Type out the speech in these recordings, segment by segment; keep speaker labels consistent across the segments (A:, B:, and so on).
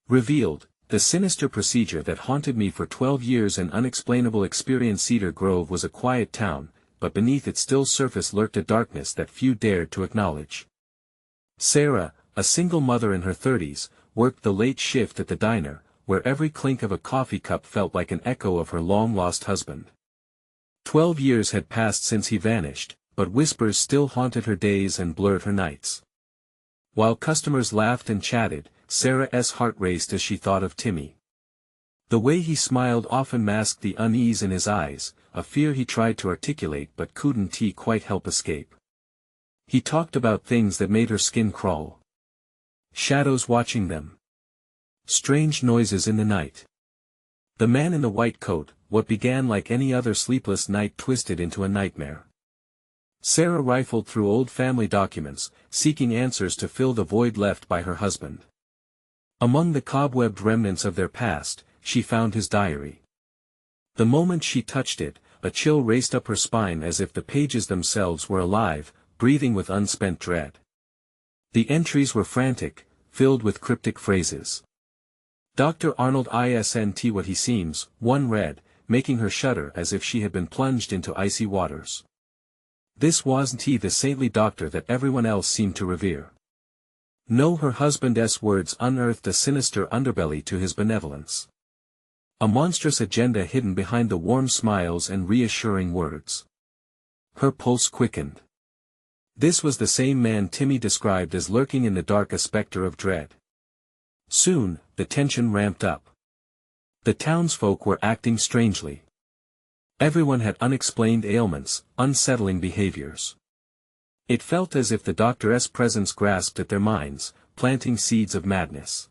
A: Revealed, the sinister procedure that haunted me for 12 years. An unexplainable experience. Cedar Grove was a quiet town, but beneath its still surface lurked a darkness that few dared to acknowledge. Sarah, a single mother in her 30s, worked the late shift at the diner, where every clink of a coffee cup felt like an echo of her long-lost husband. 12 years had passed since he vanished, but whispers still haunted her days and blurred her nights. While customers laughed and chatted, Sarah's heart raced as she thought of Timmy. The way he smiled often masked the unease in his eyes, a fear he tried to articulate but couldn't quite help escape. He talked about things that made her skin crawl. Shadows watching them. Strange noises in the night. The man in the white coat, what began like any other sleepless night twisted into a nightmare. Sarah rifled through old family documents, seeking answers to fill the void left by her husband. Among the cobwebbed remnants of their past, she found his diary. The moment she touched it, a chill raced up her spine as if the pages themselves were alive, breathing with unspent dread. The entries were frantic, filled with cryptic phrases. Dr. Arnold isn't what he seems, one read, making her shudder as if she had been plunged into icy waters. This wasn't the saintly doctor that everyone else seemed to revere. No, her husband's words unearthed a sinister underbelly to his benevolence. A monstrous agenda hidden behind the warm smiles and reassuring words. Her pulse quickened. This was the same man Timmy described as lurking in the dark, a specter of dread. Soon, the tension ramped up. The townsfolk were acting strangely. Everyone had unexplained ailments, unsettling behaviors. It felt as if the doctor's presence grasped at their minds, planting seeds of madness.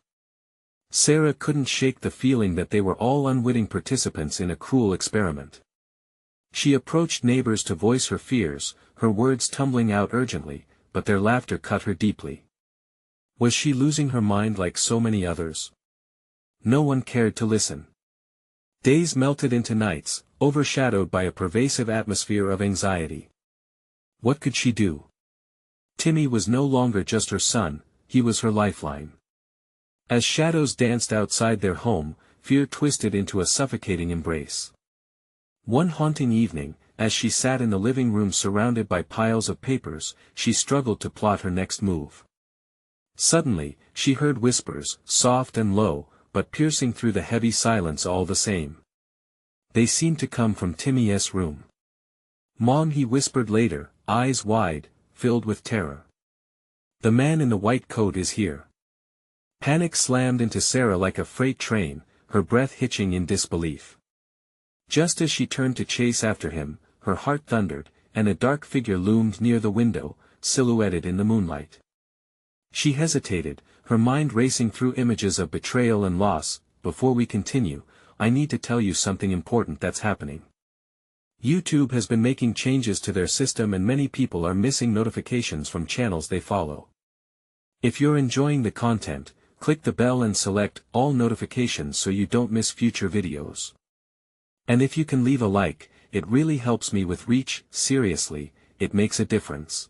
A: Sarah couldn't shake the feeling that they were all unwitting participants in a cruel experiment. She approached neighbors to voice her fears, her words tumbling out urgently, but their laughter cut her deeply. Was she losing her mind like so many others? No one cared to listen. Days melted into nights, overshadowed by a pervasive atmosphere of anxiety. What could she do? Timmy was no longer just her son, he was her lifeline. As shadows danced outside their home, fear twisted into a suffocating embrace. One haunting evening, as she sat in the living room surrounded by piles of papers, she struggled to plot her next move. Suddenly, she heard whispers, soft and low, but piercing through the heavy silence all the same. They seemed to come from Timmy's room. "Mom," he whispered later, eyes wide, filled with terror. "The man in the white coat is here." Panic slammed into Sarah like a freight train, her breath hitching in disbelief. Just as she turned to chase after him, her heart thundered, and a dark figure loomed near the window, silhouetted in the moonlight. She hesitated, her mind racing through images of betrayal and loss. "Before we continue, I need to tell you something important that's happening. YouTube has been making changes to their system and many people are missing notifications from channels they follow. If you're enjoying the content, click the bell and select all notifications so you don't miss future videos. And if you can leave a like, it really helps me with reach. Seriously, it makes a difference.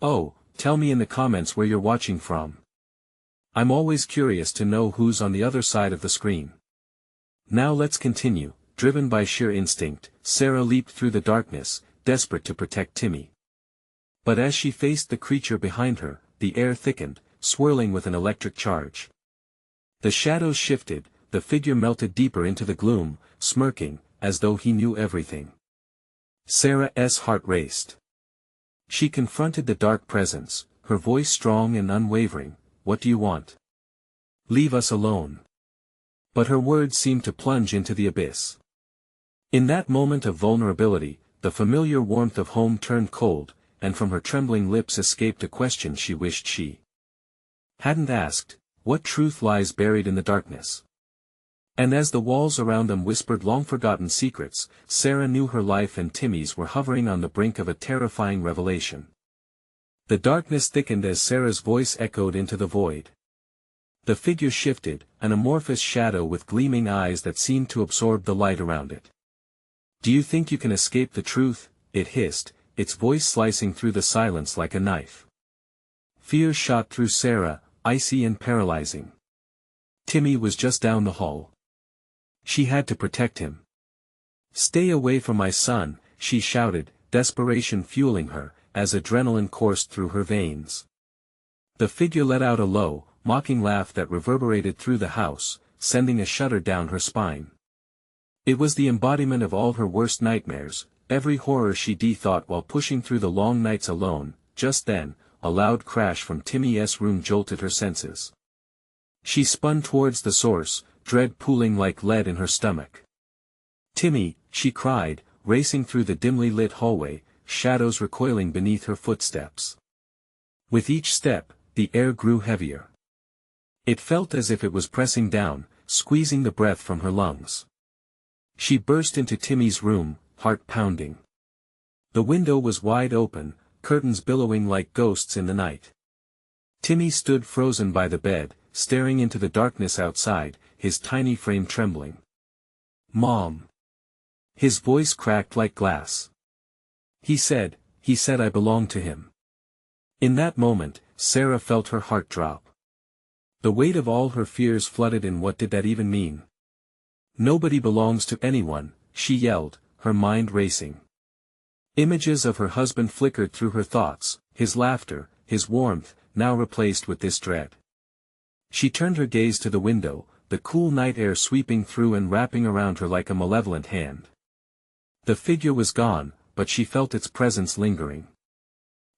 A: Oh, tell me in the comments where you're watching from. I'm always curious to know who's on the other side of the screen. Now let's continue. Driven by sheer instinct, Sarah leaped through the darkness, desperate to protect Timmy. But as she faced the creature behind her, the air thickened, swirling with an electric charge. The shadows shifted, the figure melted deeper into the gloom, smirking, as though he knew everything. Sarah's heart raced. She confronted the dark presence, her voice strong and unwavering. "What do you want? Leave us alone." But her words seemed to plunge into the abyss. In that moment of vulnerability, the familiar warmth of home turned cold, and from her trembling lips escaped a question she wished she hadn't asked: what truth lies buried in the darkness? And as the walls around them whispered long-forgotten secrets, Sarah knew her life and Timmy's were hovering on the brink of a terrifying revelation. The darkness thickened as Sarah's voice echoed into the void. The figure shifted, an amorphous shadow with gleaming eyes that seemed to absorb the light around it. "Do you think you can escape the truth?" it hissed, its voice slicing through the silence like a knife. Fear shot through Sarah, icy and paralyzing. Timmy was just down the hall. She had to protect him. "Stay away from my son," she shouted, desperation fueling her, as adrenaline coursed through her veins. The figure let out a low, mocking laugh that reverberated through the house, sending a shudder down her spine. It was the embodiment of all her worst nightmares, every horror she'd thought while pushing through the long nights alone. Just then, a loud crash from Timmy's room jolted her senses. She spun towards the source, dread pooling like lead in her stomach. "Timmy," she cried, racing through the dimly lit hallway, shadows recoiling beneath her footsteps. With each step, the air grew heavier. It felt as if it was pressing down, squeezing the breath from her lungs. She burst into Timmy's room, heart pounding. The window was wide open, curtains billowing like ghosts in the night. Timmy stood frozen by the bed, staring into the darkness outside, his tiny frame trembling. "Mom." His voice cracked like glass. He said I belonged to him." In that moment, Sarah felt her heart drop. The weight of all her fears flooded in. What did that even mean? "Nobody belongs to anyone," she yelled, her mind racing. Images of her husband flickered through her thoughts, his laughter, his warmth, now replaced with this dread. She turned her gaze to the window, the cool night air sweeping through and wrapping around her like a malevolent hand. The figure was gone, but she felt its presence lingering.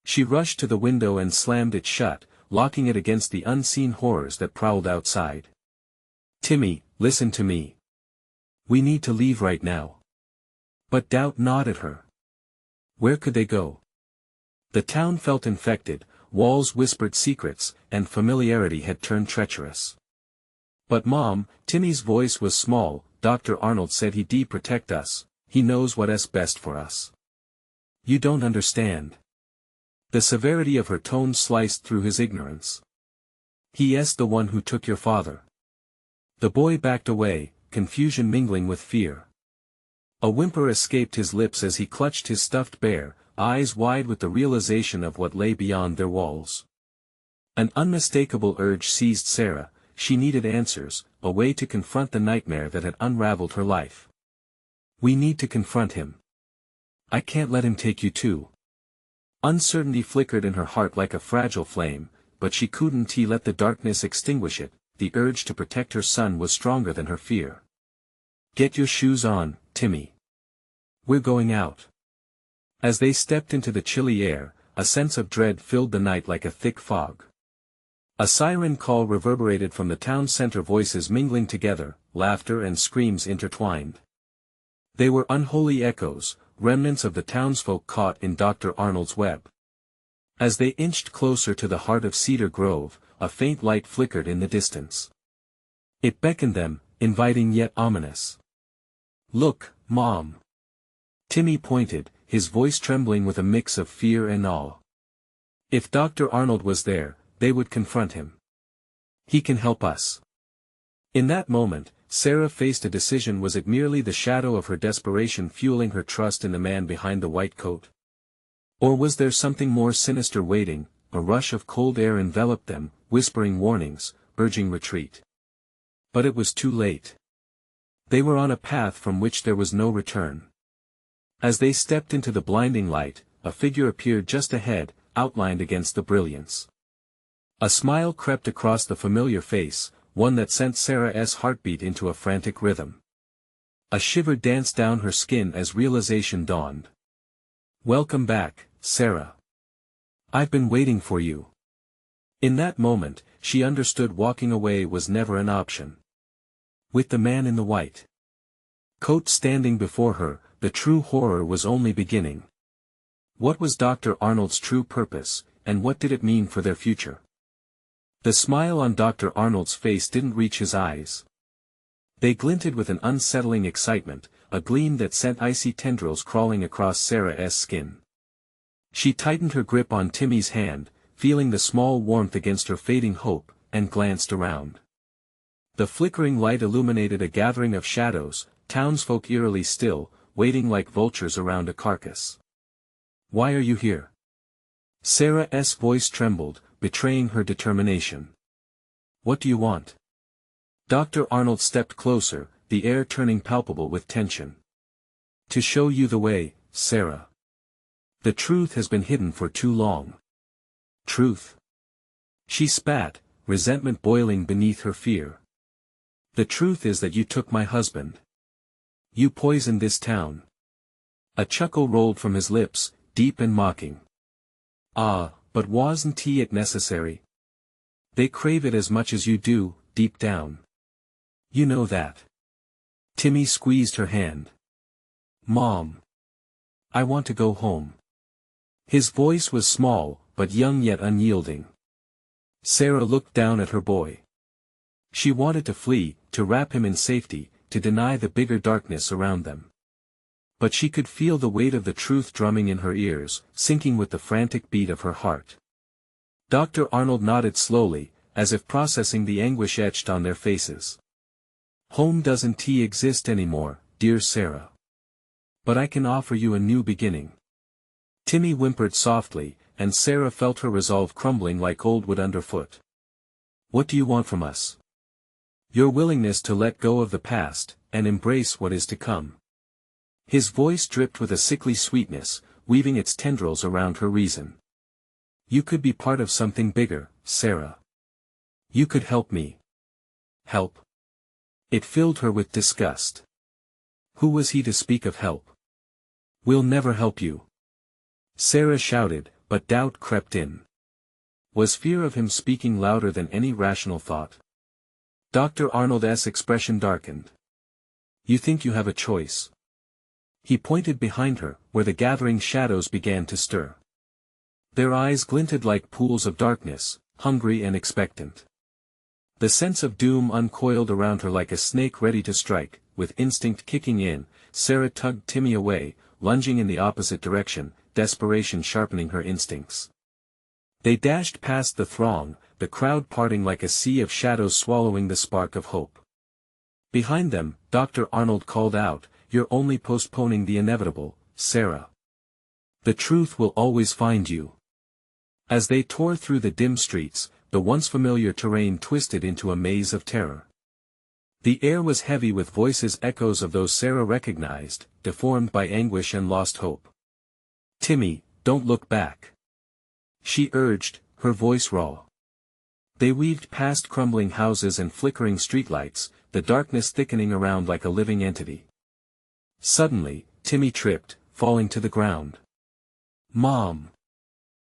A: She rushed to the window and slammed it shut, locking it against the unseen horrors that prowled outside. "Timmy, listen to me. We need to leave right now." But doubt gnawed at her. Where could they go? The town felt infected, walls whispered secrets, and familiarity had turned treacherous. "But Mom," Timmy's voice was small, "Dr. Arnold said he'd protect us, he knows what's best for us." "You don't understand." The severity of her tone sliced through his ignorance. "He's the one who took your father." The boy backed away, confusion mingling with fear. A whimper escaped his lips as he clutched his stuffed bear, eyes wide with the realization of what lay beyond their walls. An unmistakable urge seized Sarah. She needed answers, a way to confront the nightmare that had unraveled her life. "We need to confront him. I can't let him take you too." Uncertainty flickered in her heart like a fragile flame, but she couldn't let the darkness extinguish it. The urge to protect her son was stronger than her fear. "Get your shoes on, Timmy. We're going out." As they stepped into the chilly air, a sense of dread filled the night like a thick fog. A siren call reverberated from the town center, voices mingling together, laughter and screams intertwined. They were unholy echoes, remnants of the townsfolk caught in Dr. Arnold's web. As they inched closer to the heart of Cedar Grove, a faint light flickered in the distance. It beckoned them, inviting yet ominous. "Look, Mom." Timmy pointed, his voice trembling with a mix of fear and awe. If Dr. Arnold was there, they would confront him. "He can help us." In that moment, Sarah faced a decision. Was it merely the shadow of her desperation fueling her trust in the man behind the white coat? Or was there something more sinister waiting? A rush of cold air enveloped them, whispering warnings, urging retreat. But it was too late. They were on a path from which there was no return. As they stepped into the blinding light, a figure appeared just ahead, outlined against the brilliance. A smile crept across the familiar face, one that sent Sarah's heartbeat into a frantic rhythm. A shiver danced down her skin as realization dawned. "Welcome back, Sarah. I've been waiting for you." In that moment, she understood walking away was never an option. With the man in the white coat standing before her, the true horror was only beginning. What was Dr. Arnold's true purpose, and what did it mean for their future? The smile on Dr. Arnold's face didn't reach his eyes. They glinted with an unsettling excitement, a gleam that sent icy tendrils crawling across Sarah's skin. She tightened her grip on Timmy's hand, feeling the small warmth against her fading hope, and glanced around. The flickering light illuminated a gathering of shadows, townsfolk eerily still, waiting like vultures around a carcass. "Why are you here?" Sarah's voice trembled, betraying her determination. "What do you want?" Dr. Arnold stepped closer, the air turning palpable with tension. To show you the way, Sarah. The truth has been hidden for too long. Truth? She spat, resentment boiling beneath her fear. The truth is that you took my husband. You poisoned this town. A chuckle rolled from his lips, deep and mocking. Ah, but wasn't it necessary? They crave it as much as you do, deep down. You know that. Timmy squeezed her hand. Mom. I want to go home. His voice was small, but young yet unyielding. Sarah looked down at her boy. She wanted to flee, to wrap him in safety, to deny the bigger darkness around them. But she could feel the weight of the truth drumming in her ears, sinking with the frantic beat of her heart. Dr. Arnold nodded slowly, as if processing the anguish etched on their faces. Home doesn't exist anymore, dear Sarah. But I can offer you a new beginning. Timmy whimpered softly, and Sarah felt her resolve crumbling like old wood underfoot. What do you want from us? Your willingness to let go of the past, and embrace what is to come. His voice dripped with a sickly sweetness, weaving its tendrils around her reason. You could be part of something bigger, Sarah. You could help me. Help? It filled her with disgust. Who was he to speak of help? We'll never help you. Sarah shouted, but doubt crept in. Was fear of him speaking louder than any rational thought? Dr. Arnold's expression darkened. You think you have a choice? He pointed behind her, where the gathering shadows began to stir. Their eyes glinted like pools of darkness, hungry and expectant. The sense of doom uncoiled around her like a snake ready to strike. With instinct kicking in, Sarah tugged Timmy away, lunging in the opposite direction, desperation sharpening her instincts. They dashed past the throng, the crowd parting like a sea of shadows swallowing the spark of hope. Behind them, Dr. Arnold called out, You're only postponing the inevitable, Sarah. The truth will always find you. As they tore through the dim streets, the once familiar terrain twisted into a maze of terror. The air was heavy with voices, echoes of those Sarah recognized, deformed by anguish and lost hope. Timmy, don't look back. She urged, her voice raw. They weaved past crumbling houses and flickering streetlights, the darkness thickening around like a living entity. Suddenly, Timmy tripped, falling to the ground. Mom!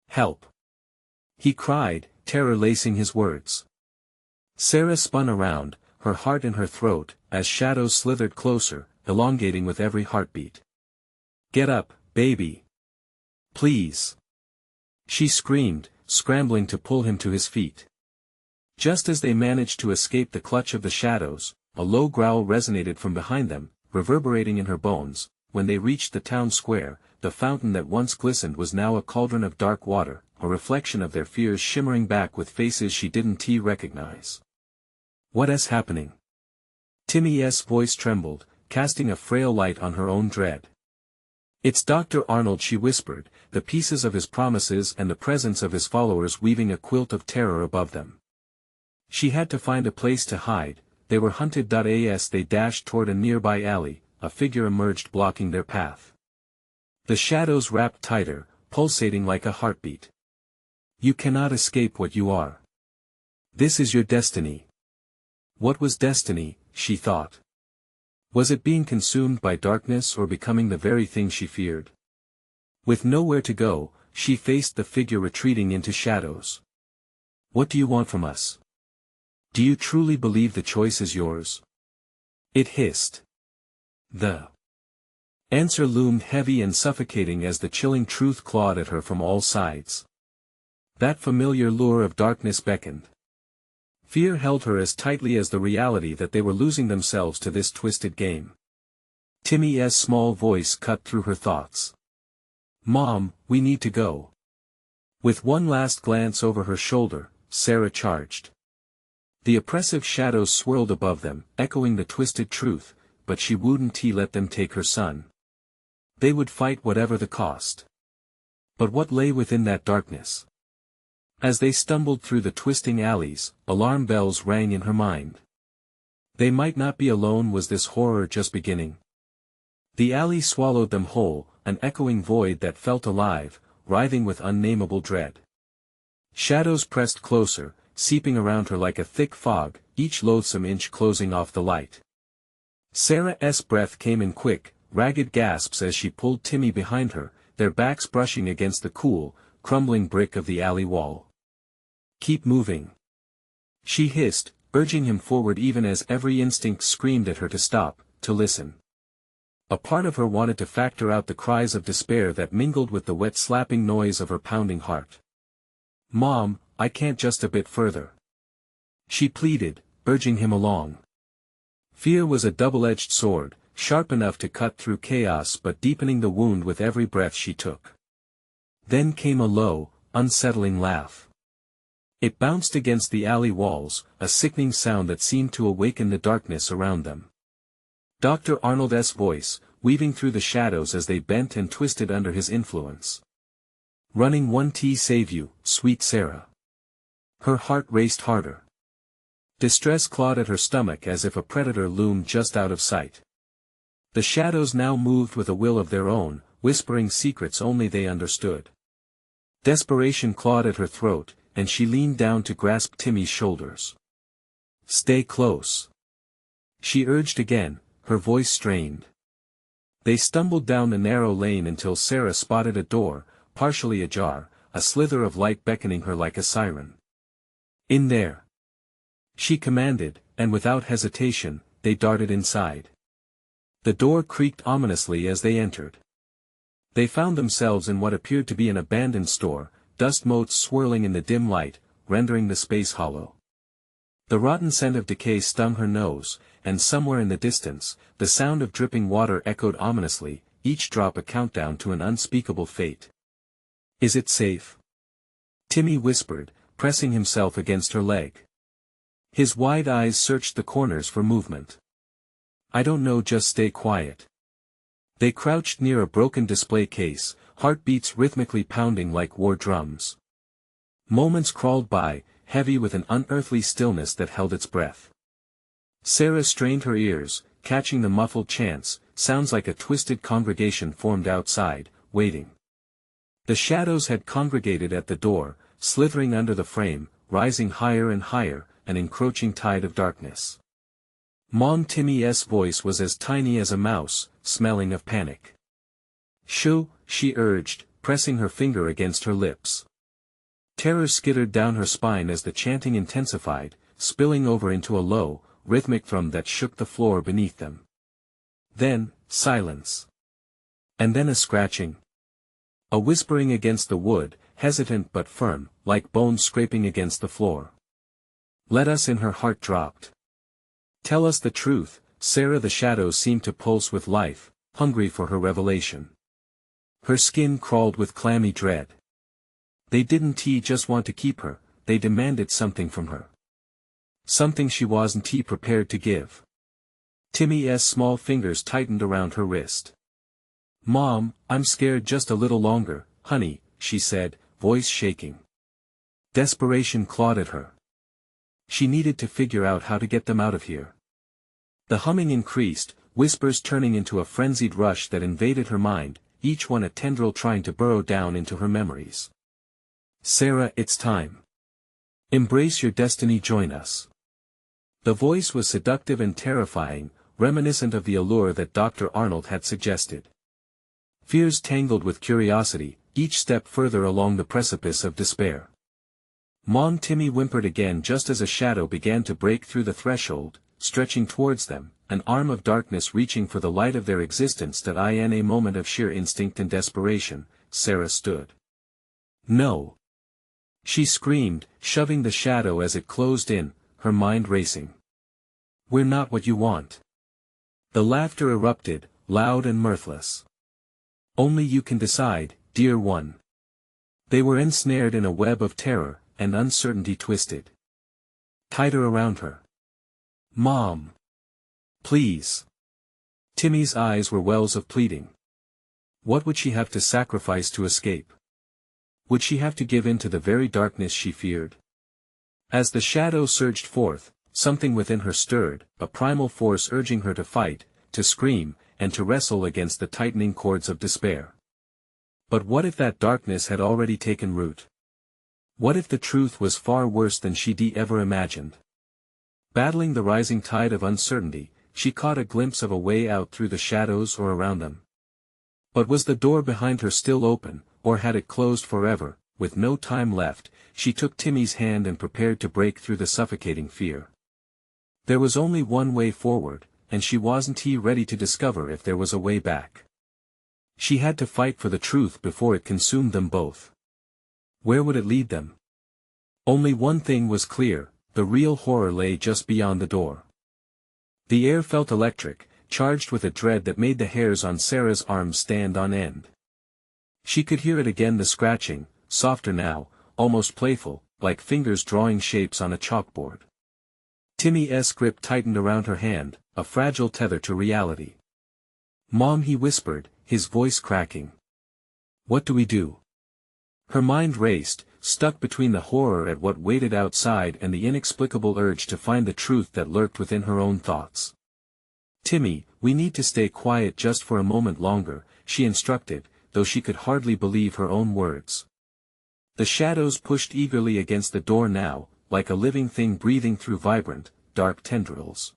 A: Help! He cried, terror lacing his words. Sarah spun around, her heart in her throat, as shadows slithered closer, elongating with every heartbeat. Get up, baby! Please! She screamed, scrambling to pull him to his feet. Just as they managed to escape the clutch of the shadows, a low growl resonated from behind them, reverberating in her bones. When they reached the town square, the fountain that once glistened was now a cauldron of dark water, a reflection of their fears shimmering back with faces she didn't recognize. What's happening? Timmy's voice trembled, casting a frail light on her own dread. It's Dr. Arnold, she whispered, the pieces of his promises and the presence of his followers weaving a quilt of terror above them. She had to find a place to hide. They were hunted. As they dashed toward a nearby alley, a figure emerged blocking their path. The shadows wrapped tighter, pulsating like a heartbeat. You cannot escape what you are. This is your destiny. What was destiny, she thought? Was it being consumed by darkness or becoming the very thing she feared? With nowhere to go, she faced the figure retreating into shadows. What do you want from us? Do you truly believe the choice is yours? It hissed. The answer loomed heavy and suffocating as the chilling truth clawed at her from all sides. That familiar lure of darkness beckoned. Fear held her as tightly as the reality that they were losing themselves to this twisted game. Timmy's small voice cut through her thoughts. Mom, we need to go. With one last glance over her shoulder, Sarah charged. The oppressive shadows swirled above them, echoing the twisted truth, but she wouldn't let them take her son. They would fight whatever the cost. But what lay within that darkness? As they stumbled through the twisting alleys, alarm bells rang in her mind. They might not be alone. Was this horror just beginning? The alley swallowed them whole, an echoing void that felt alive, writhing with unnameable dread. Shadows pressed closer, seeping around her like a thick fog, each loathsome inch closing off the light. Sarah's breath came in quick, ragged gasps as she pulled Timmy behind her, their backs brushing against the cool, crumbling brick of the alley wall. "Keep moving," she hissed, urging him forward even as every instinct screamed at her to stop, to listen. A part of her wanted to factor out the cries of despair that mingled with the wet slapping noise of her pounding heart. "Mom, I can't just a bit further," she pleaded, urging him along. Fear was a double-edged sword, sharp enough to cut through chaos but deepening the wound with every breath she took. Then came a low, unsettling laugh. It bounced against the alley walls, a sickening sound that seemed to awaken the darkness around them. Dr. Arnold's voice, weaving through the shadows as they bent and twisted under his influence. "Running 1T save you, sweet Sarah." Her heart raced harder. Distress clawed at her stomach as if a predator loomed just out of sight. The shadows now moved with a will of their own, whispering secrets only they understood. Desperation clawed at her throat, and she leaned down to grasp Timmy's shoulders. "Stay close," she urged again, her voice strained. They stumbled down the narrow lane until Sarah spotted a door, partially ajar, a slither of light beckoning her like a siren. "In there," she commanded, and without hesitation, they darted inside. The door creaked ominously as they entered. They found themselves in what appeared to be an abandoned store, dust motes swirling in the dim light, rendering the space hollow. The rotten scent of decay stung her nose, and somewhere in the distance, the sound of dripping water echoed ominously, each drop a countdown to an unspeakable fate. "Is it safe?" Timmy whispered, pressing himself against her leg. His wide eyes searched the corners for movement. "I don't know, just stay quiet." They crouched near a broken display case, heartbeats rhythmically pounding like war drums. Moments crawled by, heavy with an unearthly stillness that held its breath. Sarah strained her ears, catching the muffled chants, sounds like a twisted congregation formed outside, waiting. The shadows had congregated at the door, slithering under the frame, rising higher and higher, an encroaching tide of darkness. Mom Timmy's voice was as tiny as a mouse, smelling of panic. "Shoo," she urged, pressing her finger against her lips. Terror skittered down her spine as the chanting intensified, spilling over into a low, rhythmic thrum that shook the floor beneath them. Then, silence. And then a scratching. A whispering against the wood, hesitant but firm, like bones scraping against the floor. "Let us in." Her heart dropped. "Tell us the truth," Sarah. The shadows seemed to pulse with life, hungry for her revelation. Her skin crawled with clammy dread. They didn't just want to keep her, they demanded something from her. Something she wasn't prepared to give. Timmy's small fingers tightened around her wrist. "Mom, I'm scared. Just a little longer, honey," she said, voice shaking. Desperation clawed at her. She needed to figure out how to get them out of here. The humming increased, whispers turning into a frenzied rush that invaded her mind, each one a tendril trying to burrow down into her memories. "Sarah, it's time. Embrace your destiny, join us." The voice was seductive and terrifying, reminiscent of the allure that Dr. Arnold had suggested. Fears tangled with curiosity, each step further along the precipice of despair. Mom Timmy whimpered again just as a shadow began to break through the threshold, stretching towards them, an arm of darkness reaching for the light of their existence. That in a moment of sheer instinct and desperation, Sarah stood. "No!" she screamed, shoving the shadow as it closed in, her mind racing. "We're not what you want." The laughter erupted, loud and mirthless. "Only you can decide, dear one." They were ensnared in a web of terror, and uncertainty twisted tighter around her. "Mom! Please!" Timmy's eyes were wells of pleading. What would she have to sacrifice to escape? Would she have to give in to the very darkness she feared? As the shadow surged forth, Something within her stirred, a primal force urging her to fight, to scream, and to wrestle against the tightening cords of despair. But what if that darkness had already taken root? What if the truth was far worse than she'd ever imagined? Battling the rising tide of uncertainty, she caught a glimpse of a way out through the shadows or around them. But was the door behind her still open, or had it closed forever? With no time left, she took Timmy's hand and prepared to break through the suffocating fear. There was only one way forward, and she wasn't ready to discover if there was a way back. She had to fight for the truth before it consumed them both. Where would it lead them? Only one thing was clear, the real horror lay just beyond the door. The air felt electric, charged with a dread that made the hairs on Sarah's arms stand on end. She could hear it again, the scratching, softer now, almost playful, like fingers drawing shapes on a chalkboard. Timmy's grip tightened around her hand, a fragile tether to reality. "Mom," he whispered, his voice cracking. "What do we do?" Her mind raced, stuck between the horror at what waited outside and the inexplicable urge to find the truth that lurked within her own thoughts. "Timmy, we need to stay quiet just for a moment longer," she instructed, though she could hardly believe her own words. The shadows pushed eagerly against the door now, like a living thing breathing through vibrant, dark tendrils.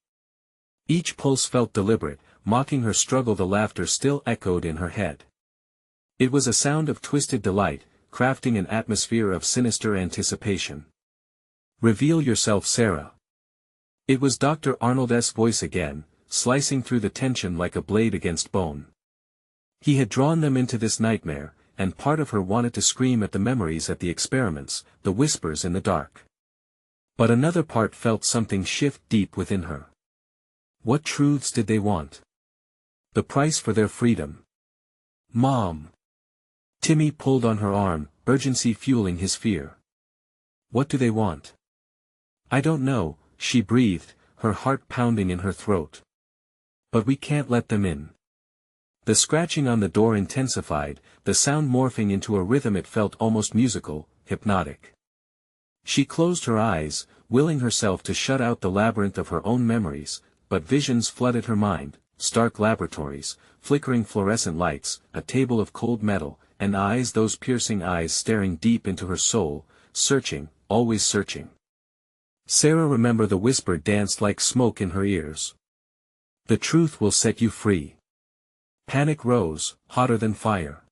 A: Each pulse felt deliberate, mocking her struggle. The laughter still echoed in her head. It was a sound of twisted delight, crafting an atmosphere of sinister anticipation. "Reveal yourself, Sarah." It was Dr. Arnold's voice again, slicing through the tension like a blade against bone. He had drawn them into this nightmare, and part of her wanted to scream at the memories, at the experiments, the whispers in the dark. But another part felt something shift deep within her. What truths did they want? The price for their freedom. "Mom." Timmy pulled on her arm, urgency fueling his fear. "What do they want?" "I don't know," she breathed, her heart pounding in her throat. "But we can't let them in." The scratching on the door intensified, the sound morphing into a rhythm it felt almost musical, hypnotic. She closed her eyes, willing herself to shut out the labyrinth of her own memories, but visions flooded her mind, stark laboratories, flickering fluorescent lights, a table of cold metal, and eyes, those piercing eyes staring deep into her soul, searching, always searching. Sarah, remember, the whisper danced like smoke in her ears. "The truth will set you free." Panic rose, hotter than fire.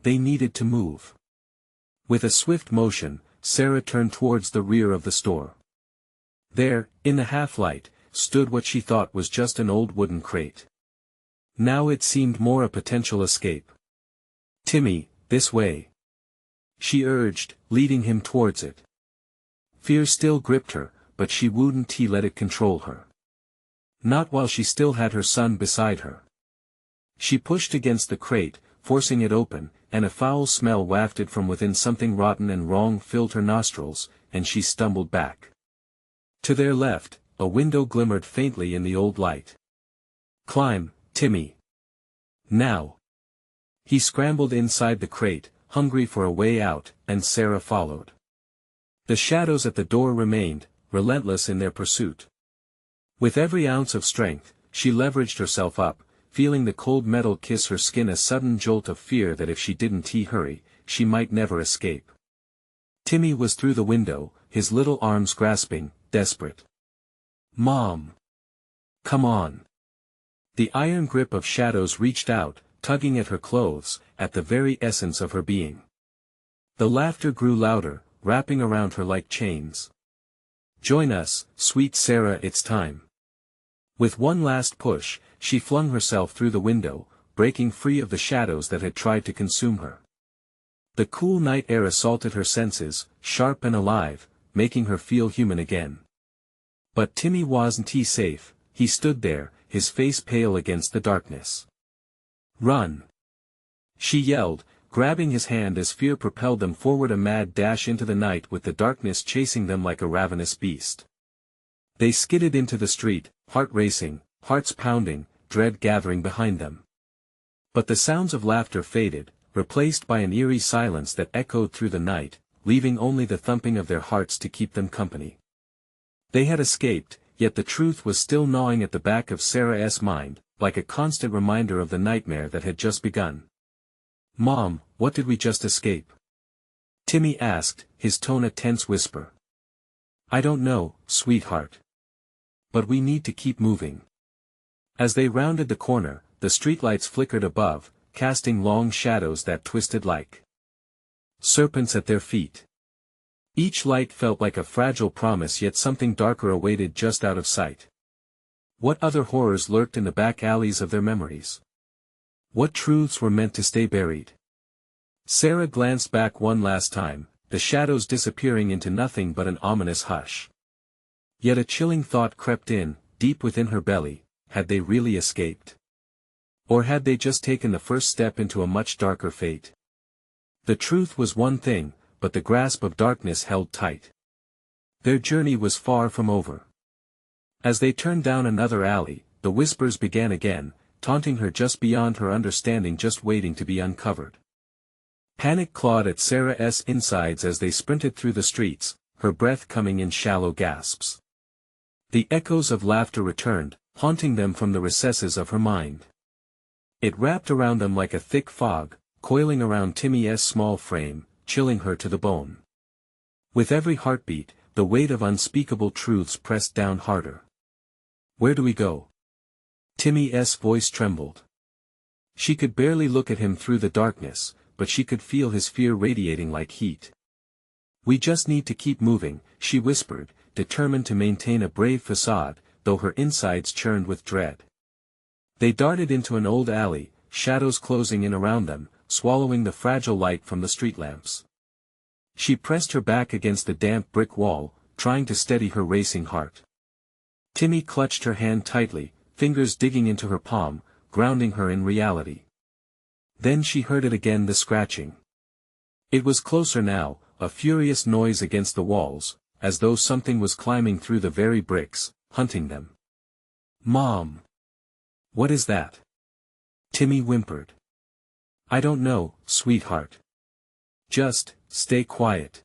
A: They needed to move. With a swift motion, Sarah turned towards the rear of the store. There, in the half-light, stood what she thought was just an old wooden crate. Now it seemed more a potential escape. "Timmy, this way," she urged, leading him towards it. Fear still gripped her, but she wouldn't let it control her. Not while she still had her son beside her. She pushed against the crate, forcing it open, and a foul smell wafted from within. Something rotten and wrong filled her nostrils, and she stumbled back. To their left, a window glimmered faintly in the old light. "Climb, Timmy. Now." He scrambled inside the crate, hungry for a way out, and Sarah followed. The shadows at the door remained, relentless in their pursuit. With every ounce of strength, she leveraged herself up, feeling the cold metal kiss her skin, a sudden jolt of fear that if she didn't hurry, she might never escape. Timmy was through the window, his little arms grasping, desperate. "Mom! Come on!" The iron grip of shadows reached out, tugging at her clothes, at the very essence of her being. The laughter grew louder, wrapping around her like chains. "Join us, sweet Sarah, it's time." With one last push, she flung herself through the window, breaking free of the shadows that had tried to consume her. The cool night air assaulted her senses, sharp and alive, making her feel human again. But Timmy wasn't safe. He stood there, his face pale against the darkness. "Run!" she yelled, grabbing his hand as fear propelled them forward, a mad dash into the night with the darkness chasing them like a ravenous beast. They skidded into the street, heart racing, hearts pounding, dread gathering behind them. But the sounds of laughter faded, replaced by an eerie silence that echoed through the night, leaving only the thumping of their hearts to keep them company. They had escaped, yet the truth was still gnawing at the back of Sarah's mind, like a constant reminder of the nightmare that had just begun. "Mom, what did we just escape?" Timmy asked, his tone a tense whisper. "I don't know, sweetheart. But we need to keep moving." As they rounded the corner, the streetlights flickered above, casting long shadows that twisted like serpents at their feet. Each light felt like a fragile promise, yet something darker awaited just out of sight. What other horrors lurked in the back alleys of their memories? What truths were meant to stay buried? Sarah glanced back one last time, the shadows disappearing into nothing but an ominous hush. Yet a chilling thought crept in, deep within her belly: had they really escaped? Or had they just taken the first step into a much darker fate? The truth was one thing, but the grasp of darkness held tight. Their journey was far from over. As they turned down another alley, the whispers began again, taunting her just beyond her understanding, just waiting to be uncovered. Panic clawed at Sarah's insides as they sprinted through the streets, her breath coming in shallow gasps. The echoes of laughter returned, haunting them from the recesses of her mind. It wrapped around them like a thick fog, coiling around Timmy's small frame, chilling her to the bone. With every heartbeat, the weight of unspeakable truths pressed down harder. "Where do we go?" Timmy's voice trembled. She could barely look at him through the darkness, but she could feel his fear radiating like heat. "We just need to keep moving," she whispered, determined to maintain a brave facade, though her insides churned with dread. They darted into an old alley, shadows closing in around them, swallowing the fragile light from the street lamps. She pressed her back against the damp brick wall, trying to steady her racing heart. Timmy clutched her hand tightly, fingers digging into her palm, grounding her in reality. Then she heard it again, the scratching. It was closer now, a furious noise against the walls, as though something was climbing through the very bricks, hunting them. "Mom! What is that?" Timmy whimpered. "I don't know, sweetheart. Just stay quiet."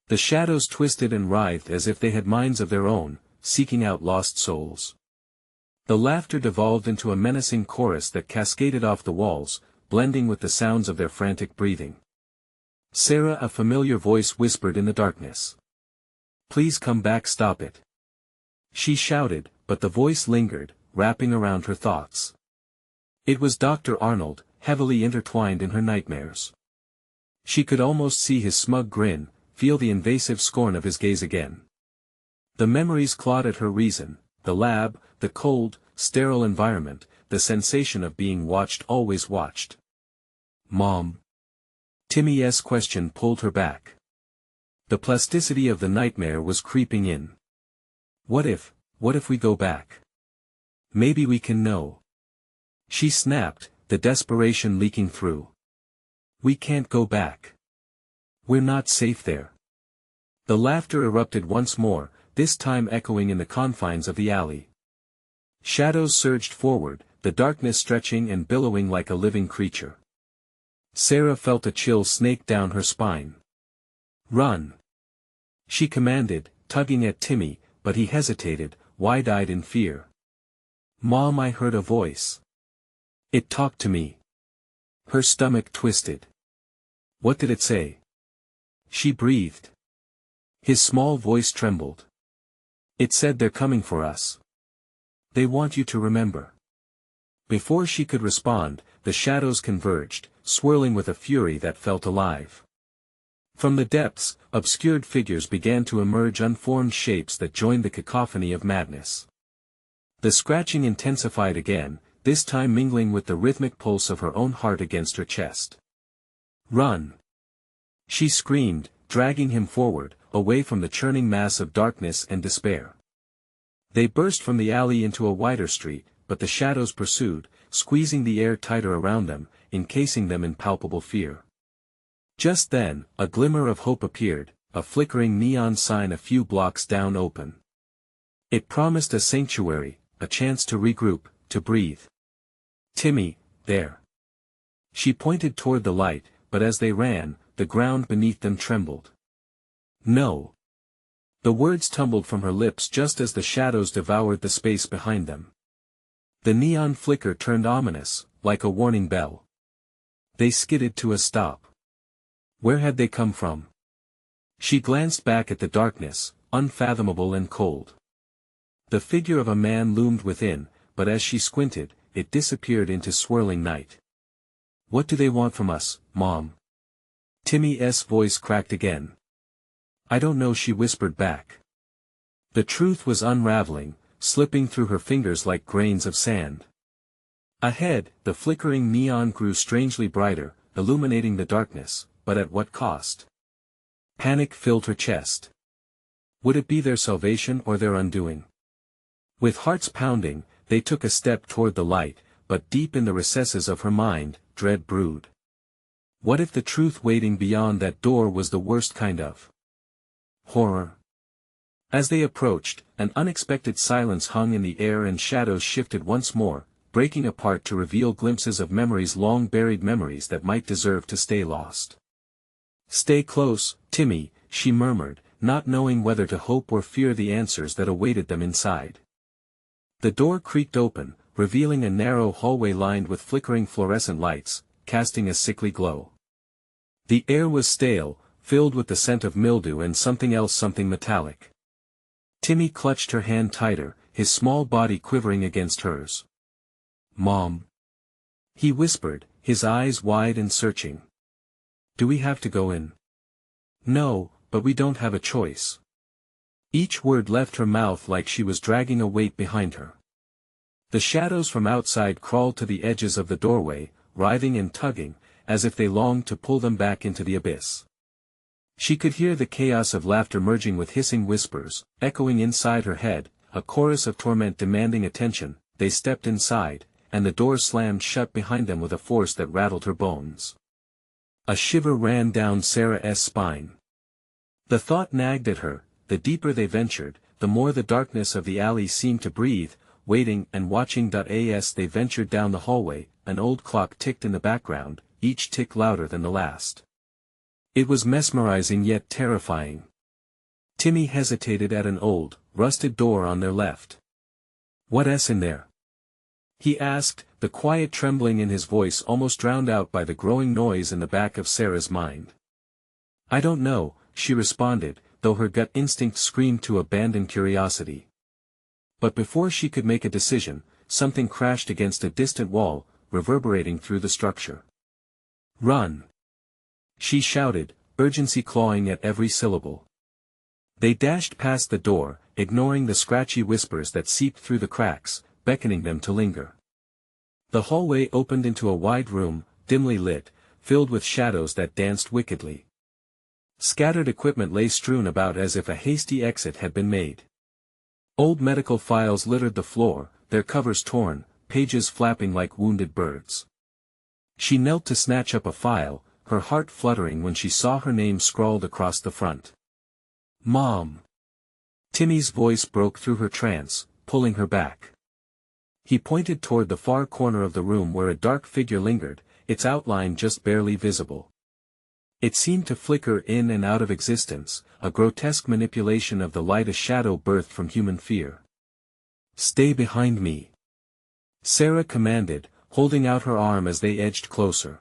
A: The shadows twisted and writhed as if they had minds of their own, seeking out lost souls. The laughter devolved into a menacing chorus that cascaded off the walls, blending with the sounds of their frantic breathing. "Sarah," a familiar voice whispered in the darkness. "Please come back, stop it." She shouted, but the voice lingered, wrapping around her thoughts. It was Dr. Arnold, heavily intertwined in her nightmares. She could almost see his smug grin, feel the invasive scorn of his gaze again. The memories clawed at her reason, the lab, the cold, sterile environment, the sensation of being watched, always watched. "Mom?" Timmy's question pulled her back. The plasticity of the nightmare was creeping in. What if we go back? Maybe we can know." She snapped, the desperation leaking through. "We can't go back. We're not safe there." The laughter erupted once more, this time echoing in the confines of the alley. Shadows surged forward, the darkness stretching and billowing like a living creature. Sarah felt a chill snake down her spine. "Run!" she commanded, tugging at Timmy, but he hesitated, wide-eyed in fear. "Mom, I heard a voice. It talked to me." Her stomach twisted. "What did it say?" she breathed. His small voice trembled. "It said they're coming for us. They want you to remember." Before she could respond, the shadows converged, swirling with a fury that felt alive. From the depths, obscured figures began to emerge, unformed shapes that joined the cacophony of madness. The scratching intensified again, this time mingling with the rhythmic pulse of her own heart against her chest. "Run!" she screamed, dragging him forward, away from the churning mass of darkness and despair. They burst from the alley into a wider street, but the shadows pursued, squeezing the air tighter around them, encasing them in palpable fear. Just then, a glimmer of hope appeared, a flickering neon sign a few blocks down open. It promised a sanctuary, a chance to regroup, to breathe. "Timmy, there." She pointed toward the light, but as they ran, the ground beneath them trembled. "No." The words tumbled from her lips just as the shadows devoured the space behind them. The neon flicker turned ominous, like a warning bell. They skidded to a stop. Where had they come from? She glanced back at the darkness, unfathomable and cold. The figure of a man loomed within, but as she squinted, it disappeared into swirling night. "What do they want from us, Mom?" Timmy's voice cracked again. "I don't know," she whispered back. The truth was unraveling, slipping through her fingers like grains of sand. Ahead, the flickering neon grew strangely brighter, illuminating the darkness, but at what cost? Panic filled her chest. Would it be their salvation or their undoing? With hearts pounding, they took a step toward the light, but deep in the recesses of her mind, dread brewed. What if the truth waiting beyond that door was the worst kind of horror? As they approached, an unexpected silence hung in the air and shadows shifted once more, breaking apart to reveal glimpses of memories, long buried memories that might deserve to stay lost. "Stay close, Timmy," she murmured, not knowing whether to hope or fear the answers that awaited them inside. The door creaked open, revealing a narrow hallway lined with flickering fluorescent lights, casting a sickly glow. The air was stale, filled with the scent of mildew and something else, something metallic. Timmy clutched her hand tighter, his small body quivering against hers. "Mom," he whispered, his eyes wide and searching. "Do we have to go in?" "No, but we don't have a choice." Each word left her mouth like she was dragging a weight behind her. The shadows from outside crawled to the edges of the doorway, writhing and tugging, as if they longed to pull them back into the abyss. She could hear the chaos of laughter merging with hissing whispers, echoing inside her head, a chorus of torment demanding attention. They stepped inside, and the door slammed shut behind them with a force that rattled her bones. A shiver ran down Sarah's spine. The thought nagged at her, the deeper they ventured, the more the darkness of the alley seemed to breathe, waiting and watching. As they ventured down the hallway, an old clock ticked in the background, each tick louder than the last. It was mesmerizing yet terrifying. Timmy hesitated at an old, rusted door on their left. "What's in there?" he asked, the quiet trembling in his voice almost drowned out by the growing noise in the back of Sarah's mind. "I don't know," she responded, though her gut instinct screamed to abandon curiosity. But before she could make a decision, something crashed against a distant wall, reverberating through the structure. "Run!" she shouted, urgency clawing at every syllable. They dashed past the door, ignoring the scratchy whispers that seeped through the cracks, beckoning them to linger. The hallway opened into a wide room, dimly lit, filled with shadows that danced wickedly. Scattered equipment lay strewn about as if a hasty exit had been made. Old medical files littered the floor, their covers torn, pages flapping like wounded birds. She knelt to snatch up a file, her heart fluttering when she saw her name scrawled across the front. "Mom!" Timmy's voice broke through her trance, pulling her back. He pointed toward the far corner of the room where a dark figure lingered, its outline just barely visible. It seemed to flicker in and out of existence, a grotesque manipulation of the light, a shadow birthed from human fear. "Stay behind me," Sarah commanded, holding out her arm as they edged closer.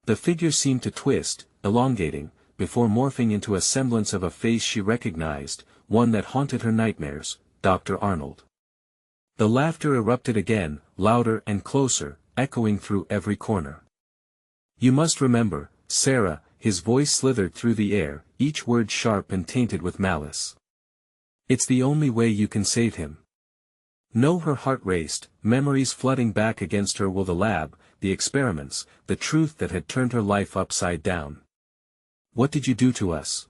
A: The figure seemed to twist, elongating, before morphing into a semblance of a face she recognized, one that haunted her nightmares, Dr. Arnold. The laughter erupted again, louder and closer, echoing through every corner. "You must remember, Sarah," his voice slithered through the air, each word sharp and tainted with malice. "It's the only way you can save him." No, her heart raced, memories flooding back against her. Will the lab, the experiments, the truth that had turned her life upside down. "What did you do to us?"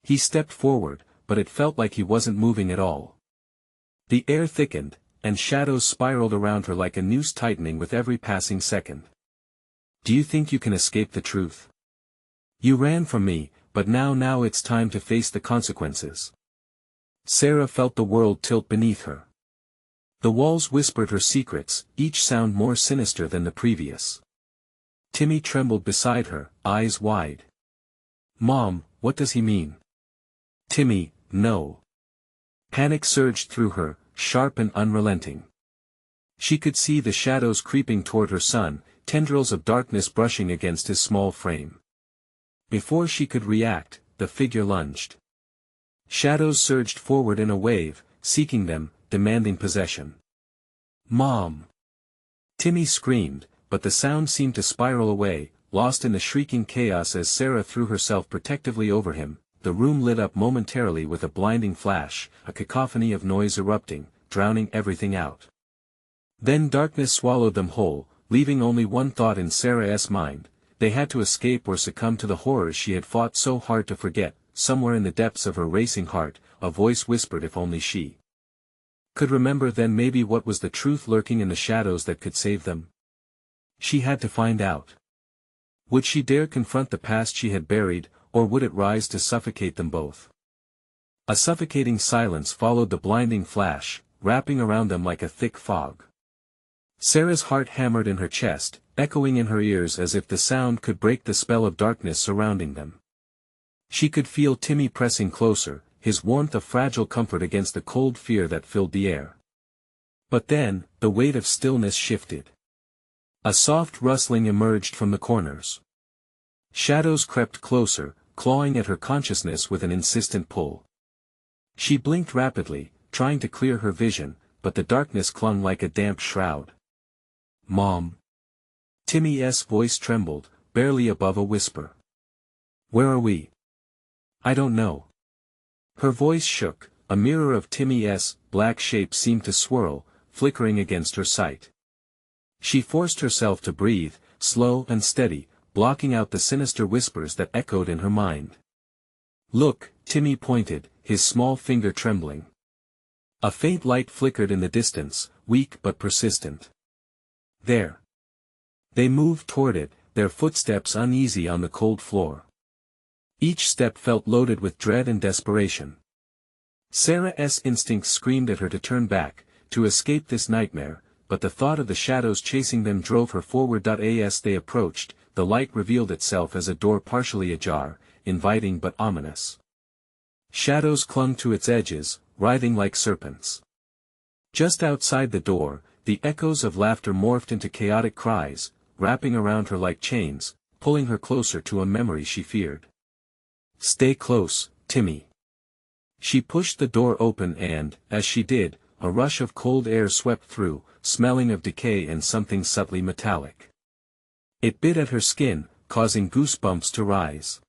A: He stepped forward, but it felt like he wasn't moving at all. The air thickened, and shadows spiraled around her like a noose tightening with every passing second. "Do you think you can escape the truth? You ran from me, but now it's time to face the consequences." Sarah felt the world tilt beneath her. The walls whispered her secrets, each sound more sinister than the previous. Timmy trembled beside her, eyes wide. "Mom, what does he mean?" "Timmy, no. Panic surged through her, sharp and unrelenting. She could see the shadows creeping toward her son, tendrils of darkness brushing against his small frame. Before she could react, the figure lunged. Shadows surged forward in a wave, seeking them, demanding possession. "Mom!" Timmy screamed, but the sound seemed to spiral away, lost in the shrieking chaos as Sarah threw herself protectively over him. The room lit up momentarily with a blinding flash, a cacophony of noise erupting, drowning everything out. Then darkness swallowed them whole, leaving only one thought in Sarah's mind: they had to escape or succumb to the horrors she had fought so hard to forget. Somewhere in the depths of her racing heart, a voice whispered if only she could remember, then maybe what was the truth lurking in the shadows that could save them. She had to find out. Would she dare confront the past she had buried, or would it rise to suffocate them both? A suffocating silence followed the blinding flash, wrapping around them like a thick fog. Sarah's heart hammered in her chest, echoing in her ears as if the sound could break the spell of darkness surrounding them. She could feel Timmy pressing closer, his warmth a fragile comfort against the cold fear that filled the air. But then, the weight of stillness shifted. A soft rustling emerged from the corners. Shadows crept closer, clawing at her consciousness with an insistent pull. She blinked rapidly, trying to clear her vision, but the darkness clung like a damp shroud. "Mom!" Timmy's voice trembled, barely above a whisper. "Where are we?" "I don't know." Her voice shook, a mirror of Timmy's black shape seemed to swirl, flickering against her sight. She forced herself to breathe, slow and steady, blocking out the sinister whispers that echoed in her mind. "Look," Timmy pointed, his small finger trembling. A faint light flickered in the distance, weak but persistent. "There." They moved toward it, their footsteps uneasy on the cold floor. Each step felt loaded with dread and desperation. Sarah's instincts screamed at her to turn back, to escape this nightmare, but the thought of the shadows chasing them drove her forward. As they approached, the light revealed itself as a door partially ajar, inviting but ominous. Shadows clung to its edges, writhing like serpents. Just outside the door, the echoes of laughter morphed into chaotic cries, wrapping around her like chains, pulling her closer to a memory she feared. "Stay close, Timmy." She pushed the door open and, as she did, a rush of cold air swept through, smelling of decay and something subtly metallic. It bit at her skin, causing goosebumps to rise.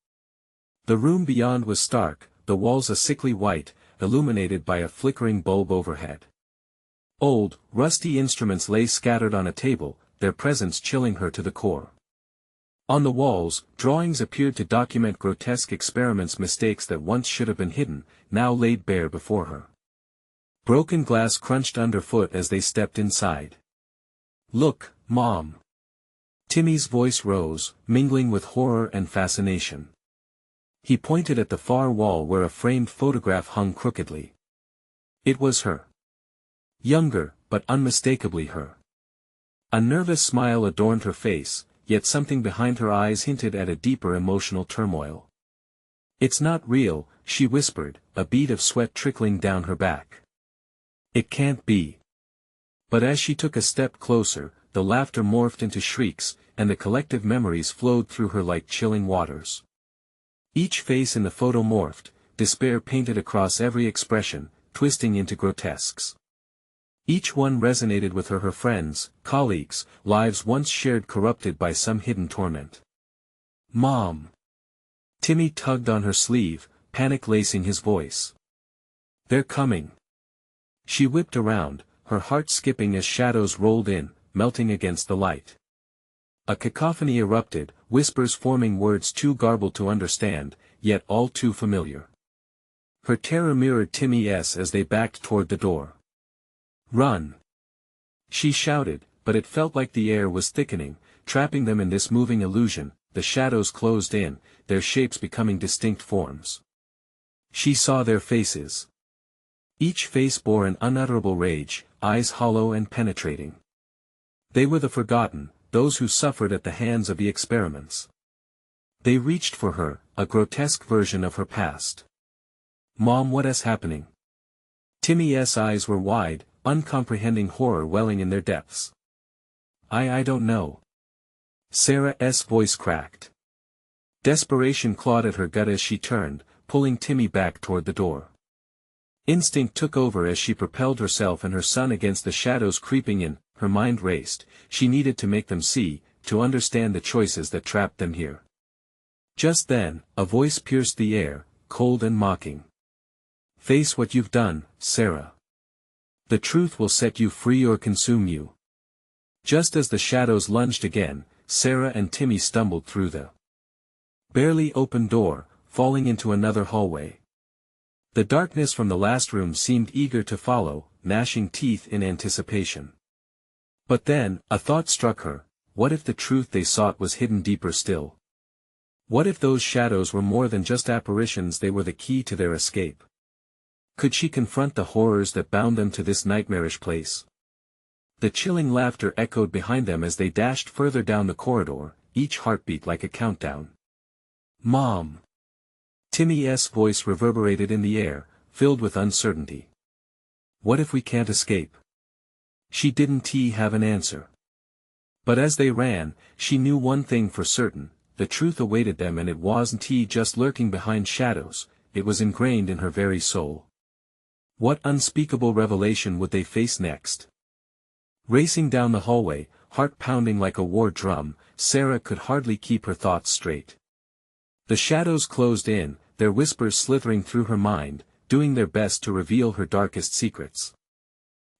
A: The room beyond was stark, the walls a sickly white, illuminated by a flickering bulb overhead. Old, rusty instruments lay scattered on a table, their presence chilling her to the core. On the walls, drawings appeared to document grotesque experiments. Mistakes that once should have been hidden, now laid bare before her. Broken glass crunched underfoot as they stepped inside. "Look, Mom." Timmy's voice rose, mingling with horror and fascination. He pointed at the far wall where a framed photograph hung crookedly. It was her. Younger, but unmistakably her. A nervous smile adorned her face, yet something behind her eyes hinted at a deeper emotional turmoil. "It's not real," she whispered, a bead of sweat trickling down her back. "It can't be." But as she took a step closer, the laughter morphed into shrieks, and the collective memories flowed through her like chilling waters. Each face in the photo morphed, despair painted across every expression, twisting into grotesques. Each one resonated with her friends, colleagues, lives once shared corrupted by some hidden torment. "Mom!" Timmy tugged on her sleeve, panic lacing his voice. "They're coming." She whipped around, her heart skipping as shadows rolled in, melting against the light. A cacophony erupted, whispers forming words too garbled to understand, yet all too familiar. Her terror mirrored Timmy's as they backed toward the door. "Run!" she shouted, but it felt like the air was thickening, trapping them in this moving illusion. The shadows closed in, their shapes becoming distinct forms. She saw their faces. Each face bore an unutterable rage, eyes hollow and penetrating. They were the forgotten, those who suffered at the hands of the experiments. They reached for her, a grotesque version of her past. Mom, what is happening? Timmy's eyes were wide, uncomprehending horror welling in their depths. I don't know. Sarah's voice cracked. Desperation clawed at her gut as she turned, pulling Timmy back toward the door. Instinct took over as she propelled herself and her son against the shadows creeping in. Her mind raced. She needed to make them see, to understand the choices that trapped them here. Just then, a voice pierced the air, cold and mocking. Face what you've done, Sarah. The truth will set you free or consume you. Just as the shadows lunged again, Sarah and Timmy stumbled through the barely open door, falling into another hallway. The darkness from the last room seemed eager to follow, gnashing teeth in anticipation. But then, a thought struck her. What if the truth they sought was hidden deeper still? What if those shadows were more than just apparitions? They were the key to their escape. Could she confront the horrors that bound them to this nightmarish place? The chilling laughter echoed behind them as they dashed further down the corridor, each heartbeat like a countdown. Mom! Timmy's voice reverberated in the air, filled with uncertainty. What if we can't escape? She didn't have an answer. But as they ran, she knew one thing for certain, the truth awaited them, and it wasn't just lurking behind shadows, it was ingrained in her very soul. What unspeakable revelation would they face next? Racing down the hallway, heart pounding like a war drum, Sarah could hardly keep her thoughts straight. The shadows closed in, their whispers slithering through her mind, doing their best to reveal her darkest secrets.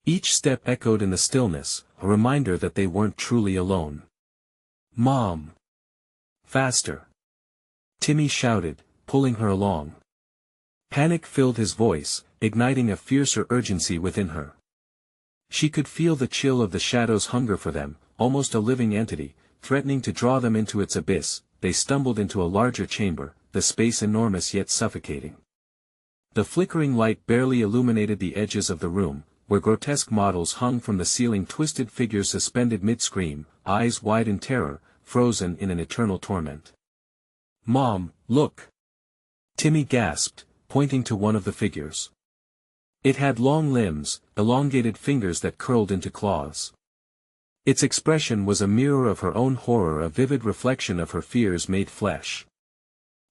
A: Each step echoed in the stillness, a reminder that they weren't truly alone. Mom! Faster! Timmy shouted, pulling her along. Panic filled his voice, igniting a fiercer urgency within her. She could feel the chill of the shadow's hunger for them, almost a living entity, threatening to draw them into its abyss. They stumbled into a larger chamber, the space enormous yet suffocating. The flickering light barely illuminated the edges of the room, where grotesque models hung from the ceiling, twisted figures suspended mid-scream, eyes wide in terror, frozen in an eternal torment. Mom, look! Timmy gasped, pointing to one of the figures. It had long limbs, elongated fingers that curled into claws. Its expression was a mirror of her own horror, a vivid reflection of her fears made flesh.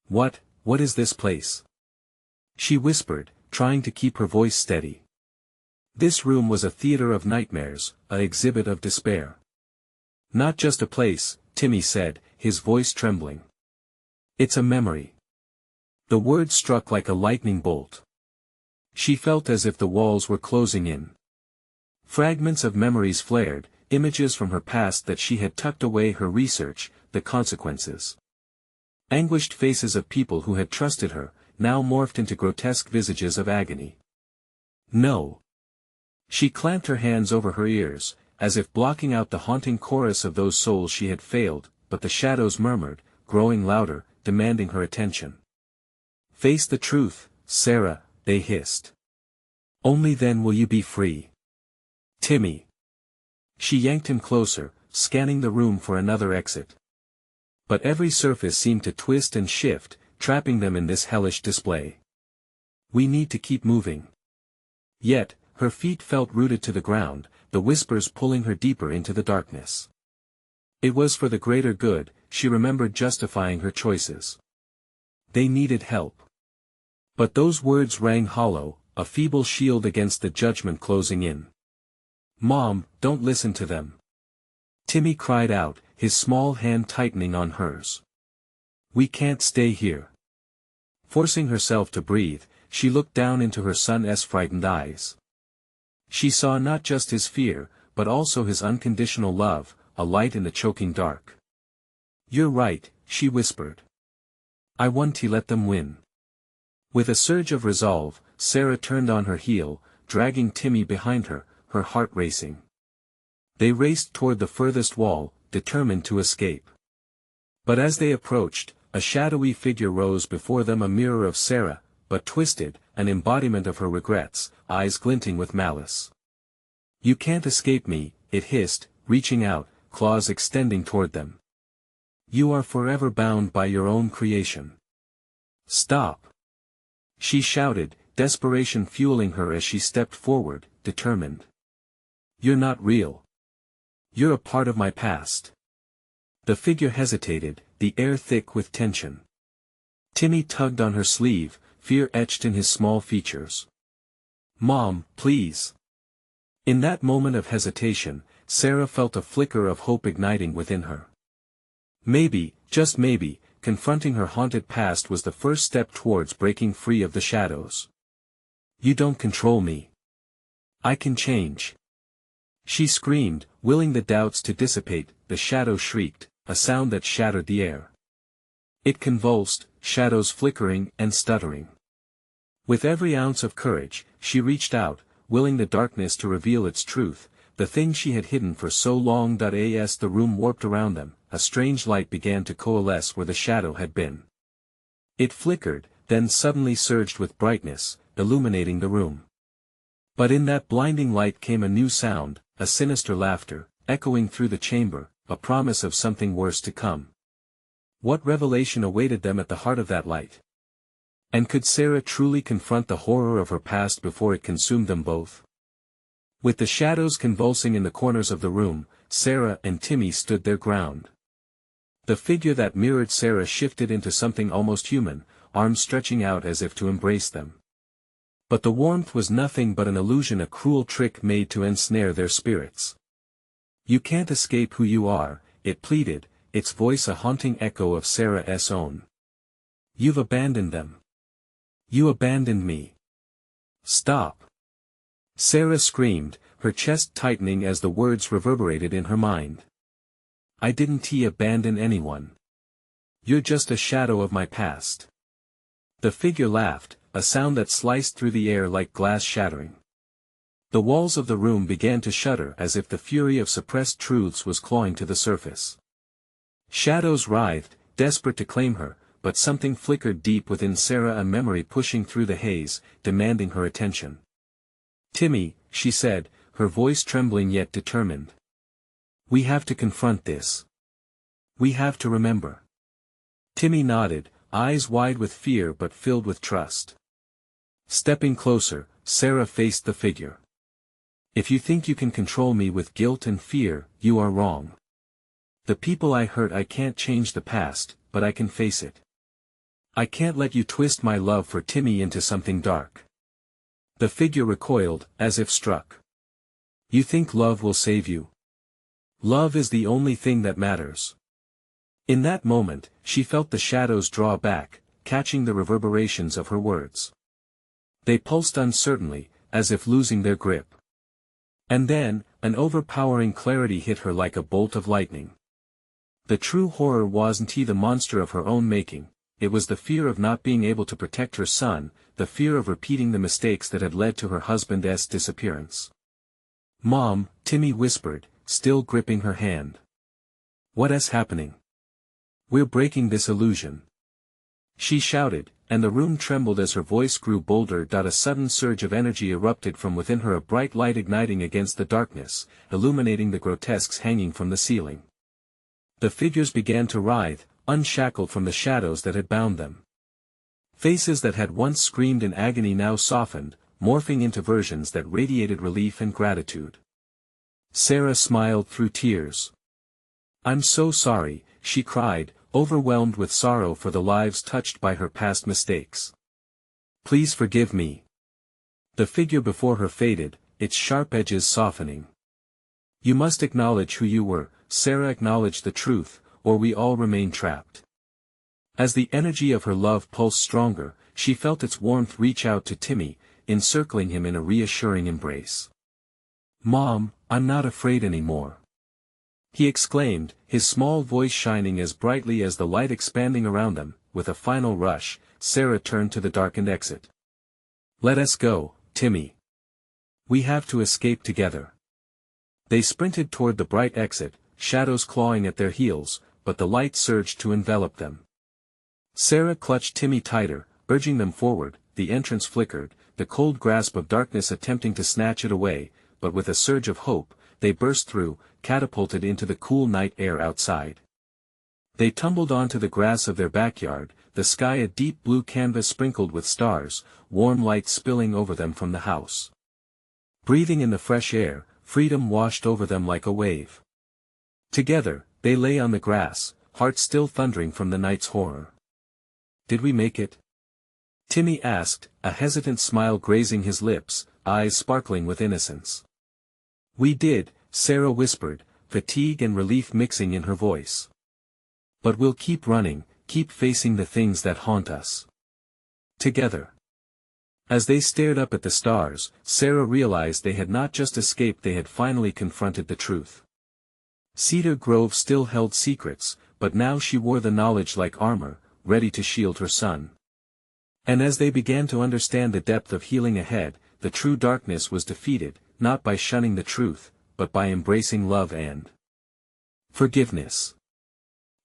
A: What is this place? She whispered, trying to keep her voice steady. This room was a theater of nightmares, an exhibit of despair. Not just a place, Timmy said, his voice trembling. It's a memory. The word struck like a lightning bolt. She felt as if the walls were closing in. Fragments of memories flared, images from her past that she had tucked away, her research, the consequences. Anguished faces of people who had trusted her, now morphed into grotesque visages of agony. No. She clamped her hands over her ears, as if blocking out the haunting chorus of those souls she had failed, but the shadows murmured, growing louder, demanding her attention. Face the truth, Sarah, they hissed. Only then will you be free. Timmy. She yanked him closer, scanning the room for another exit. But every surface seemed to twist and shift, trapping them in this hellish display. We need to keep moving. Yet, her feet felt rooted to the ground, the whispers pulling her deeper into the darkness. It was for the greater good, she remembered justifying her choices. They needed help. But those words rang hollow, a feeble shield against the judgment closing in. Mom, don't listen to them. Timmy cried out, his small hand tightening on hers. We can't stay here. Forcing herself to breathe, she looked down into her son's frightened eyes. She saw not just his fear, but also his unconditional love, a light in the choking dark. You're right, she whispered. I want to let them win. With a surge of resolve, Sarah turned on her heel, dragging Timmy behind her, her heart racing. They raced toward the furthest wall, determined to escape. But as they approached, a shadowy figure rose before them, a mirror of Sarah, but twisted, an embodiment of her regrets, eyes glinting with malice. You can't escape me, it hissed, reaching out, claws extending toward them. You are forever bound by your own creation. Stop. She shouted, desperation fueling her as she stepped forward, determined. You're not real. You're a part of my past. The figure hesitated, the air thick with tension. Timmy tugged on her sleeve, fear etched in his small features. Mom, please. In that moment of hesitation, Sarah felt a flicker of hope igniting within her. Maybe, just maybe, confronting her haunted past was the first step towards breaking free of the shadows. You don't control me. I can change. She screamed, willing the doubts to dissipate. The shadow shrieked, a sound that shattered the air. It convulsed, shadows flickering and stuttering. With every ounce of courage, she reached out, willing the darkness to reveal its truth, the thing she had hidden for so long. As the room warped around them, a strange light began to coalesce where the shadow had been. It flickered, then suddenly surged with brightness, illuminating the room. But in that blinding light came a new sound, a sinister laughter, echoing through the chamber, a promise of something worse to come. What revelation awaited them at the heart of that light? And could Sarah truly confront the horror of her past before it consumed them both? With the shadows convulsing in the corners of the room, Sarah and Timmy stood their ground. The figure that mirrored Sarah shifted into something almost human, arms stretching out as if to embrace them. But the warmth was nothing but an illusion, a cruel trick made to ensnare their spirits. You can't escape who you are, it pleaded, its voice a haunting echo of Sarah's own. You've abandoned them. You abandoned me. Stop. Sarah screamed, her chest tightening as the words reverberated in her mind. I didn't abandon anyone. You're just a shadow of my past. The figure laughed, a sound that sliced through the air like glass shattering. The walls of the room began to shudder as if the fury of suppressed truths was clawing to the surface. Shadows writhed, desperate to claim her, but something flickered deep within Sarah, a memory pushing through the haze, demanding her attention. Timmy, she said, her voice trembling yet determined. We have to confront this. We have to remember. Timmy nodded, eyes wide with fear but filled with trust. Stepping closer, Sarah faced the figure. If you think you can control me with guilt and fear, you are wrong. The people I hurt, I can't change the past, but I can face it. I can't let you twist my love for Timmy into something dark. The figure recoiled, as if struck. You think love will save you? Love is the only thing that matters. In that moment, she felt the shadows draw back, catching the reverberations of her words. They pulsed uncertainly, as if losing their grip. And then, an overpowering clarity hit her like a bolt of lightning. The true horror wasn't the monster of her own making, it was the fear of not being able to protect her son, the fear of repeating the mistakes that had led to her husband's disappearance. Mom, Timmy whispered, still gripping her hand. What is happening? We're breaking this illusion. She shouted, and the room trembled as her voice grew bolder. A sudden surge of energy erupted from within her, a bright light igniting against the darkness, illuminating the grotesques hanging from the ceiling. The figures began to writhe, unshackled from the shadows that had bound them. Faces that had once screamed in agony now softened, morphing into versions that radiated relief and gratitude. Sarah smiled through tears. I'm so sorry, she cried, overwhelmed with sorrow for the lives touched by her past mistakes. Please forgive me. The figure before her faded, its sharp edges softening. You must acknowledge who you were, Sarah acknowledged the truth, or we all remain trapped. As the energy of her love pulsed stronger, she felt its warmth reach out to Timmy, encircling him in a reassuring embrace. Mom, I'm not afraid anymore. He exclaimed, his small voice shining as brightly as the light expanding around them. With a final rush, Sarah turned to the darkened exit. Let us go, Timmy. We have to escape together. They sprinted toward the bright exit, shadows clawing at their heels, but the light surged to envelop them. Sarah clutched Timmy tighter, urging them forward. The entrance flickered, the cold grasp of darkness attempting to snatch it away, but with a surge of hope, they burst through, catapulted into the cool night air outside. They tumbled onto the grass of their backyard, the sky a deep blue canvas sprinkled with stars, warm light spilling over them from the house. Breathing in the fresh air, freedom washed over them like a wave. Together, they lay on the grass, hearts still thundering from the night's horror. "Did we make it?" Timmy asked, a hesitant smile grazing his lips, eyes sparkling with innocence. "We did," Sarah whispered, fatigue and relief mixing in her voice. "But we'll keep running, keep facing the things that haunt us. Together." As they stared up at the stars, Sarah realized they had not just escaped, they had finally confronted the truth. Cedar Grove still held secrets, but now she wore the knowledge like armor, ready to shield her son. And as they began to understand the depth of healing ahead, the true darkness was defeated, not by shunning the truth, but by embracing love and forgiveness.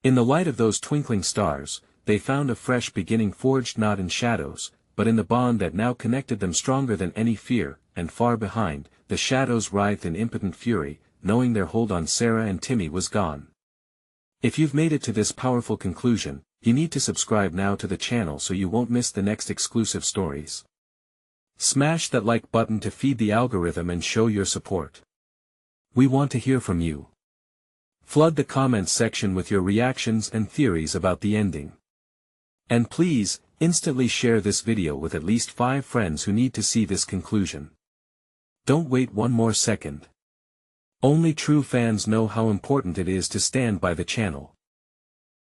A: In the light of those twinkling stars, they found a fresh beginning forged not in shadows, but in the bond that now connected them stronger than any fear, and far behind, the shadows writhed in impotent fury, knowing their hold on Sarah and Timmy was gone. If you've made it to this powerful conclusion, you need to subscribe now to the channel so you won't miss the next exclusive stories. Smash that like button to feed the algorithm and show your support. We want to hear from you. Flood the comments section with your reactions and theories about the ending. And please, instantly share this video with at least 5 friends who need to see this conclusion. Don't wait one more second. Only true fans know how important it is to stand by the channel.